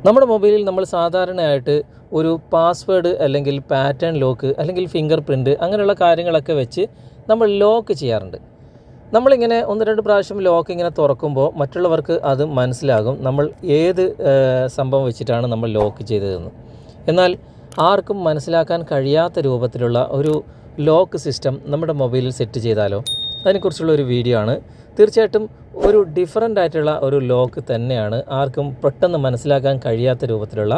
നമ്മുടെ മൊബൈലിൽ നമ്മൾ സാധാരണയായിട്ട് ഒരു പാസ്വേഡ് അല്ലെങ്കിൽ പാറ്റേൺ ലോക്ക് അല്ലെങ്കിൽ ഫിംഗർ പ്രിൻറ്റ് അങ്ങനെയുള്ള കാര്യങ്ങളൊക്കെ വെച്ച് നമ്മൾ ലോക്ക് ചെയ്യാറുണ്ട്. നമ്മളിങ്ങനെ 1-2 പ്രാവശ്യം ലോക്ക് ഇങ്ങനെ തുറക്കുമ്പോൾ മറ്റുള്ളവർക്ക് അത് മനസ്സിലാകും നമ്മൾ ഏത് സംഭവം വെച്ചിട്ടാണ് നമ്മൾ ലോക്ക് ചെയ്തതെന്ന്. എന്നാൽ ആർക്കും മനസ്സിലാക്കാൻ കഴിയാത്ത രൂപത്തിലുള്ള ഒരു ലോക്ക് സിസ്റ്റം നമ്മുടെ മൊബൈലിൽ സെറ്റ് ചെയ്താലോ? അതിനെക്കുറിച്ചുള്ള ഒരു വീഡിയോ ആണ്. തീർച്ചയായിട്ടും ഒരു ഡിഫറൻ്റ് ആയിട്ടുള്ള ഒരു ലോക്ക് തന്നെയാണ്. ആർക്കും പെട്ടെന്ന് മനസ്സിലാക്കാൻ കഴിയാത്ത രൂപത്തിലുള്ള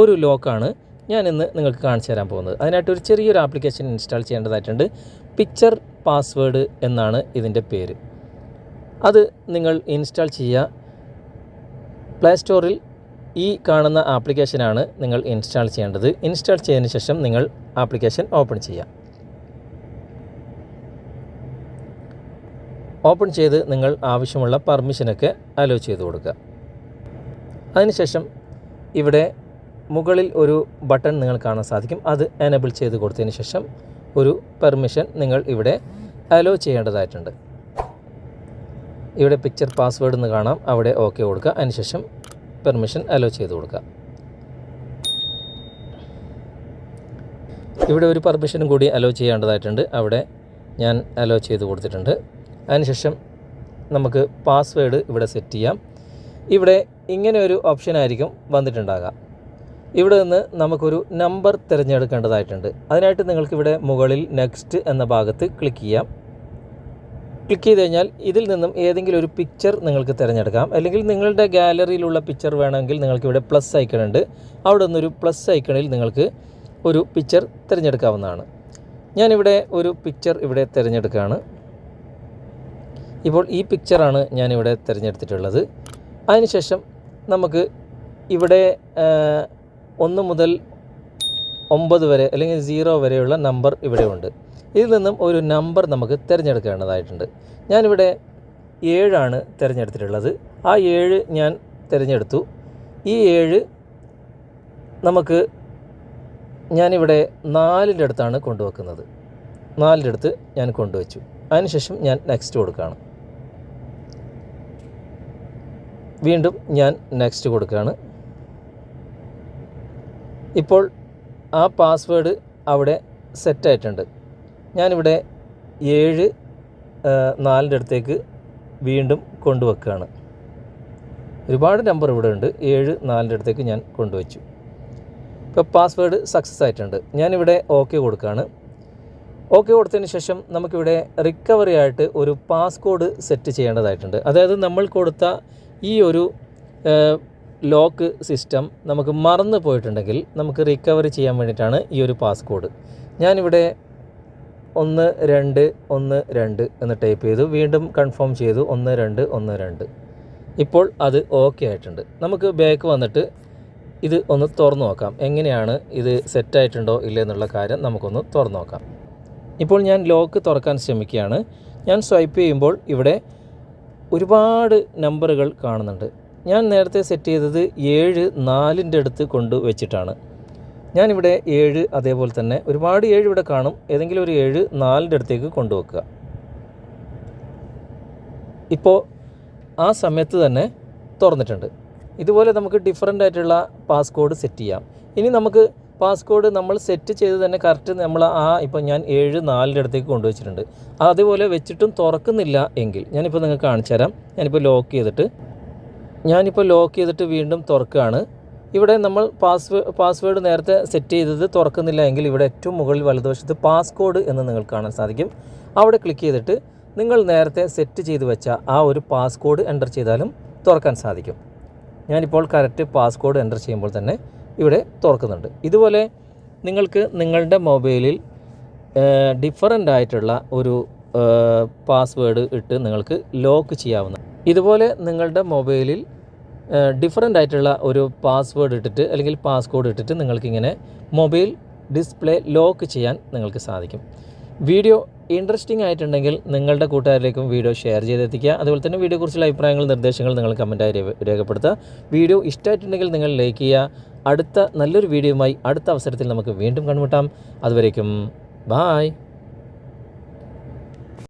ഒരു ലോക്കാണ് ഞാൻ ഇന്ന് നിങ്ങൾക്ക് കാണിച്ചു തരാൻ പോകുന്നത്. അതിനായിട്ട് ഒരു ചെറിയൊരു ആപ്ലിക്കേഷൻ ഇൻസ്റ്റാൾ ചെയ്യേണ്ടതായിട്ടുണ്ട്. പിക്ചർ പാസ്വേഡ് എന്നാണ് ഇതിൻ്റെ പേര്. അത് നിങ്ങൾ ഇൻസ്റ്റാൾ ചെയ്യുക. പ്ലേ സ്റ്റോറിൽ ഈ കാണുന്ന ആപ്ലിക്കേഷനാണ് നിങ്ങൾ ഇൻസ്റ്റാൾ ചെയ്യേണ്ടത്. ഇൻസ്റ്റാൾ ചെയ്തതിന് ശേഷം നിങ്ങൾ ആപ്ലിക്കേഷൻ ഓപ്പൺ ചെയ്യുക. ഓപ്പൺ ചെയ്ത് നിങ്ങൾ ആവശ്യമുള്ള പെർമിഷനൊക്കെ അലോ ചെയ്ത് കൊടുക്കുക. അതിനുശേഷം ഇവിടെ മുകളിൽ ഒരു ബട്ടൺ നിങ്ങൾ കാണാൻ സാധിക്കും. അത് എനേബിൾ ചെയ്ത് കൊടുത്തതിന് ശേഷം ഒരു പെർമിഷൻ നിങ്ങൾ ഇവിടെ അലോ ചെയ്യേണ്ടതായിട്ടുണ്ട്. ഇവിടെ പിക്ചർ പാസ്വേഡ് എന്ന് കാണാം, അവിടെ ഓക്കെ കൊടുക്കുക. അതിനുശേഷം പെർമിഷൻ അലോ ചെയ്ത് കൊടുക്കുക. ഇവിടെ ഒരു പെർമിഷനും കൂടി അലോ ചെയ്യേണ്ടതായിട്ടുണ്ട്, അവിടെ ഞാൻ അലോ ചെയ്ത് കൊടുത്തിട്ടുണ്ട്. അതിനുശേഷം നമുക്ക് പാസ്വേഡ് ഇവിടെ സെറ്റ് ചെയ്യാം. ഇവിടെ ഇങ്ങനെ ഒരു ഓപ്ഷനായിരിക്കും വന്നിട്ടുണ്ടാകുക. ഇവിടെ നിന്ന് നമുക്കൊരു നമ്പർ തിരഞ്ഞെടുക്കേണ്ടതായിട്ടുണ്ട്. അതിനായിട്ട് നിങ്ങൾക്കിവിടെ മുകളിൽ നെക്സ്റ്റ് എന്ന ഭാഗത്ത് ക്ലിക്ക് ചെയ്യാം. ക്ലിക്ക് ചെയ്ത് കഴിഞ്ഞാൽ ഇതിൽ നിന്നും ഏതെങ്കിലും ഒരു പിക്ചർ നിങ്ങൾക്ക് തിരഞ്ഞെടുക്കാം. അല്ലെങ്കിൽ നിങ്ങളുടെ ഗാലറിയിലുള്ള പിക്ചർ വേണമെങ്കിൽ നിങ്ങൾക്കിവിടെ പ്ലസ് ഐക്കൺ ഉണ്ട്. അവിടെ നിന്നൊരു പ്ലസ് ഐക്കണിൽ നിങ്ങൾക്ക് ഒരു പിക്ചർ തിരഞ്ഞെടുക്കാവുന്നതാണ്. ഞാനിവിടെ ഒരു പിക്ചർ ഇവിടെ തിരഞ്ഞെടുക്കുകയാണ്. ഇപ്പോൾ ഈ പിക്ചറാണ് ഞാനിവിടെ തിരഞ്ഞെടുത്തിട്ടുള്ളത്. അതിനുശേഷം നമുക്ക് ഇവിടെ 1 മുതൽ 9 വരെ അല്ലെങ്കിൽ 0 വരെയുള്ള നമ്പർ ഇവിടെ ഉണ്ട്. ഇതിൽ നിന്നും ഒരു നമ്പർ നമുക്ക് തിരഞ്ഞെടുക്കേണ്ടതായിട്ടുണ്ട്. ഞാനിവിടെ 7 ആണ് തിരഞ്ഞെടുത്തിട്ടുള്ളത്. ആ 7 ഞാൻ തിരഞ്ഞെടുത്തു. ഈ 7 നമുക്ക് ഞാനിവിടെ 4ൻ്റെ അടുത്താണ് കൊണ്ടുവെക്കുന്നത്. 4ൻ്റെ അടുത്ത് ഞാൻ കൊണ്ടുവച്ചു. അതിനുശേഷം ഞാൻ നെക്സ്റ്റ് കൊടുക്കുകയാണ്. വീണ്ടും ഞാൻ നെക്സ്റ്റ് കൊടുക്കുകയാണ്. ഇപ്പോൾ ആ പാസ്വേഡ് അവിടെ സെറ്റായിട്ടുണ്ട്. ഞാനിവിടെ 7 4ൻ്റെ അടുത്തേക്ക് വീണ്ടും കൊണ്ടുവെക്കുകയാണ്. ഒരുപാട് നമ്പർ ഇവിടെ ഉണ്ട്. 7 4ൻ്റെ അടുത്തേക്ക് ഞാൻ കൊണ്ടുവച്ചു. ഇപ്പോൾ പാസ്വേഡ് സക്സസ് ആയിട്ടുണ്ട്. ഞാനിവിടെ ഓക്കെ കൊടുക്കുകയാണ്. ഓക്കെ കൊടുത്തതിന് ശേഷം നമുക്കിവിടെ റിക്കവറി ആയിട്ട് ഒരു പാസ്കോഡ് സെറ്റ് ചെയ്യേണ്ടതായിട്ടുണ്ട്. അതായത് നമ്മൾ കൊടുത്ത ഈ ഒരു ലോക്ക് സിസ്റ്റം നമുക്ക് മറന്നു പോയിട്ടുണ്ടെങ്കിൽ നമുക്ക് റിക്കവറി ചെയ്യാൻ വേണ്ടിയിട്ടാണ് ഈ ഒരു പാസ്കോഡ്. ഞാനിവിടെ 1212 എന്ന് ടൈപ്പ് ചെയ്തു. വീണ്ടും കൺഫേം ചെയ്തു 1212. ഇപ്പോൾ അത് ഓക്കെ ആയിട്ടുണ്ട്. നമുക്ക് ബാക്ക് വന്നിട്ട് ഇത് ഒന്ന് തുറന്നു നോക്കാം. എങ്ങനെയാണ് ഇത് സെറ്റായിട്ടുണ്ടോ ഇല്ലേ എന്നുള്ള കാര്യം നമുക്കൊന്ന് തുറന്നു നോക്കാം. ഇപ്പോൾ ഞാൻ ലോക്ക് തുറക്കാൻ ശ്രമിക്കുകയാണ്. ഞാൻ സ്വൈപ്പ് ചെയ്യുമ്പോൾ ഇവിടെ ഒരുപാട് നമ്പറുകൾ കാണുന്നുണ്ട്. ഞാൻ നേരത്തെ സെറ്റ് ചെയ്തത് 7 4ൻ്റെ അടുത്ത് കൊണ്ടുവച്ചിട്ടാണ്. ഞാനിവിടെ 7 അതേപോലെ തന്നെ ഒരുപാട് 7 ഇവിടെ കാണും. ഏതെങ്കിലും ഒരു 7 4ൻ്റെ അടുത്തേക്ക് കൊണ്ടുവെക്കുക. ഇപ്പോൾ ആ സമയത്ത് തന്നെ തുറന്നിട്ടുണ്ട്. ഇതുപോലെ നമുക്ക് ഡിഫറൻ്റ് ആയിട്ടുള്ള പാസ്കോഡ് സെറ്റ് ചെയ്യാം. ഇനി നമുക്ക് പാസ്കോഡ് നമ്മൾ സെറ്റ് ചെയ്ത് തന്നെ കറക്റ്റ് നമ്മൾ ഇപ്പോൾ ഞാൻ 7 4ൻ്റെ അടുത്തേക്ക് കൊണ്ടുവച്ചിട്ടുണ്ട്. അതുപോലെ വെച്ചിട്ടും തുറക്കുന്നില്ല എങ്കിൽ ഞാനിപ്പോൾ നിങ്ങൾക്ക് കാണിച്ചു തരാം. ഞാനിപ്പോൾ ലോക്ക് ചെയ്തിട്ട് വീണ്ടും തുറക്കുകയാണ്. ഇവിടെ നമ്മൾ പാസ്വേഡ് നേരത്തെ സെറ്റ് ചെയ്തത് തുറക്കുന്നില്ല എങ്കിൽ ഇവിടെ ഏറ്റവും മുകളിൽ വലതുവശത്ത് പാസ്കോഡ് എന്ന് നിങ്ങൾക്ക് കാണാൻ സാധിക്കും. അവിടെ ക്ലിക്ക് ചെയ്തിട്ട് നിങ്ങൾ നേരത്തെ സെറ്റ് ചെയ്ത് വെച്ച ആ ഒരു പാസ്കോഡ് എൻ്റർ ചെയ്താലും തുറക്കാൻ സാധിക്കും. ഞാനിപ്പോൾ കറക്റ്റ് പാസ്കോഡ് എൻ്റർ ചെയ്യുമ്പോൾ തന്നെ ഇവിടെ തുറക്കുന്നുണ്ട്. ഇതുപോലെ നിങ്ങൾക്ക് നിങ്ങളുടെ മൊബൈലിൽ ഡിഫറൻ്റ് ആയിട്ടുള്ള ഒരു പാസ്വേഡ് ഇട്ട് നിങ്ങൾക്ക് ലോക്ക് ചെയ്യാവുന്ന. ഇതുപോലെ നിങ്ങളുടെ മൊബൈലിൽ ഡിഫറൻ്റ് ആയിട്ടുള്ള ഒരു പാസ്വേഡ് ഇട്ടിട്ട് അല്ലെങ്കിൽ പാസ്കോഡ് ഇട്ടിട്ട് നിങ്ങൾക്കിങ്ങനെ മൊബൈൽ ഡിസ്പ്ലേ ലോക്ക് ചെയ്യാൻ നിങ്ങൾക്ക് സാധിക്കും. വീഡിയോ ഇൻട്രസ്റ്റിംഗ് ആയിട്ടുണ്ടെങ്കിൽ നിങ്ങളുടെ കൂട്ടുകാരിലേക്കും വീഡിയോ ഷെയർ ചെയ്തെത്തിക്കുക. അതുപോലെ തന്നെ വീഡിയോയെക്കുറിച്ചുള്ള അഭിപ്രായങ്ങൾ നിർദ്ദേശങ്ങൾ നിങ്ങൾ കമൻറ്റായി രേഖപ്പെടുത്തുക. വീഡിയോ ഇഷ്ടമായിട്ടുണ്ടെങ്കിൽ നിങ്ങൾ ലൈക്ക് ചെയ്യുക. അടുത്ത നല്ലൊരു വീഡിയോയുമായി അടുത്ത അവസരത്തിൽ നമുക്ക് വീണ്ടും കണ്ടുമുട്ടാം. അതുവരേക്കും ബായ്.